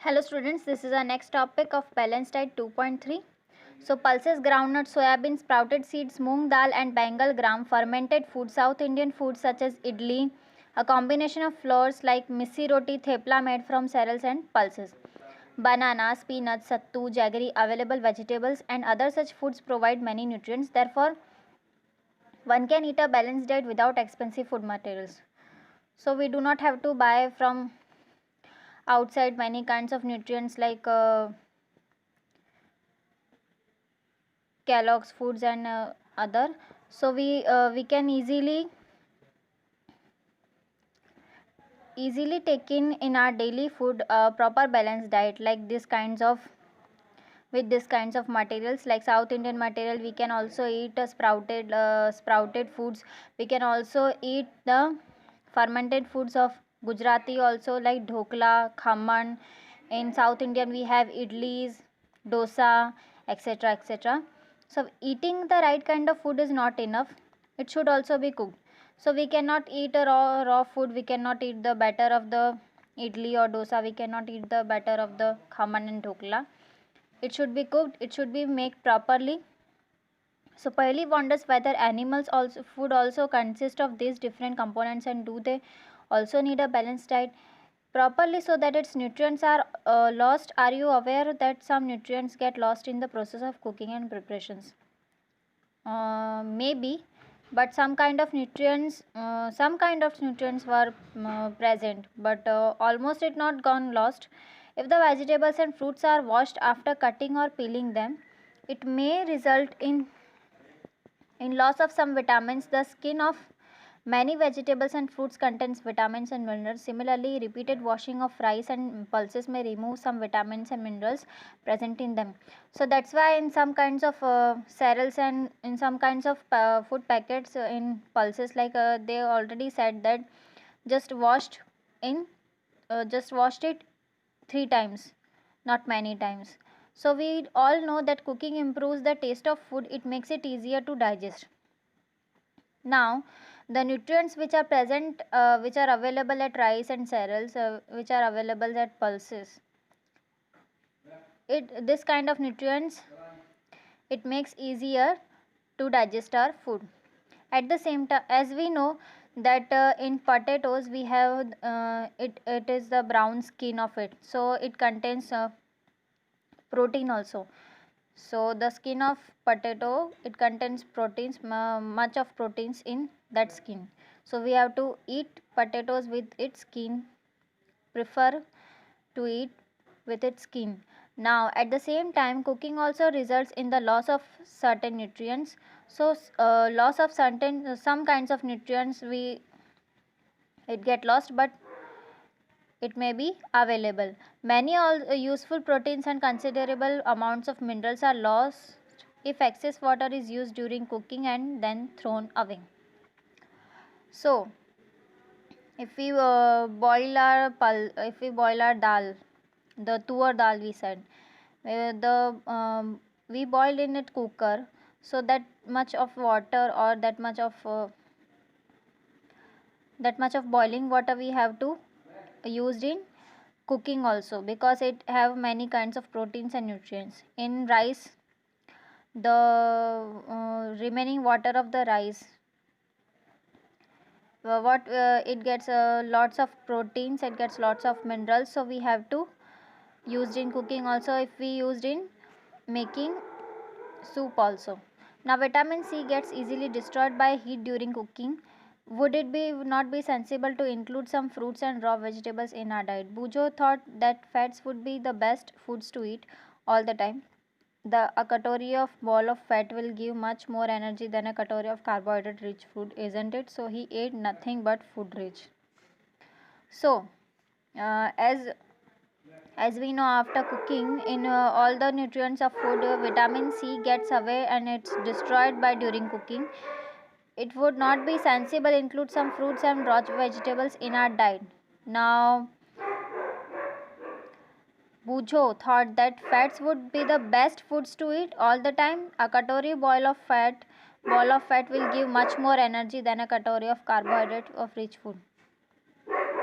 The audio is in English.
Hello students, this is our next topic of Balanced Diet 2.3. So pulses, groundnuts, soybean, sprouted seeds, moong dal and Bengal gram, fermented food, South Indian foods such as idli, a combination of flours like missi roti, thepla made from cereals and pulses. Bananas, peanuts, sattu, jaggery, available vegetables and other such foods provide many nutrients. Therefore, one can eat a balanced diet without expensive food materials. So we do not have to buy from outside many kinds of nutrients like Kellogg's foods and other. So we can easily take in our daily food proper balanced diet like this kinds of with this kinds of materials like South Indian material. We can also eat sprouted foods. We can also eat the fermented foods of Gujarati also like dhokla, khaman. In South Indian we have idlis, dosa, etc. etc. So eating the right kind of food is not enough. It should also be cooked. So we cannot eat a raw food. We cannot eat the batter of the idli or dosa. We cannot eat the batter of the khaman and dhokla. It should be cooked. It should be made properly. So Paheli wonders whether animals also food also consist of these different components and do they also need a balanced diet properly so that its nutrients are lost. Are you aware that some nutrients get lost in the process of cooking and preparations? Maybe, but some kind of nutrients were present, but almost it not gone lost. If the vegetables and fruits are washed after cutting or peeling them, it may result in loss of some vitamins. The skin of many vegetables and fruits contains vitamins and minerals. Similarly, repeated washing of rice and pulses may remove some vitamins and minerals present in them. So that's why in some kinds of cereals and in some kinds of food packets in pulses, like they already said that just washed in just washed it 3 times, not many times. So we all know that cooking improves the taste of food. It makes it easier to digest. Now, the nutrients which are present, which are available at rice and cereals, which are available at pulses, this kind of nutrients it makes easier to digest our food. At the same time, as we know that in potatoes we have it is the brown skin of it, so it contains protein also. So the skin of potato it contains proteins, much of proteins in that skin. So we have to eat potatoes with its skin, prefer to eat with its skin. Now at the same time cooking also results in the loss of certain nutrients. So loss of certain some kinds of nutrients we it get lost, but it may be available. Many useful proteins and considerable amounts of minerals are lost if excess water is used during cooking and then thrown away. So, if we boil our dal, the tuar dal we said, we boil in it cooker, so that much of water or that much of boiling water we have to used in cooking also, because it have many kinds of proteins and nutrients. In rice, the remaining water of the rice, what it gets lots of proteins, it gets lots of minerals, so we have to used in cooking also, if we used in making soup also. Now vitamin C gets easily destroyed by heat during cooking. Would it be not be sensible to include some fruits and raw vegetables in our diet? Bujo thought that fats would be the best foods to eat all the time. A katori of ball of fat will give much more energy than a katori of carbohydrate rich food, isn't it? So he ate nothing but food rich. So as we know, after cooking in all the nutrients of food, vitamin C gets away and it's destroyed by during cooking. It would not be sensible include some fruits and raw vegetables in our diet. Now Bujo thought that fats would be the best foods to eat all the time. A katori ball of fat will give much more energy than a katori of carbohydrate of rich food.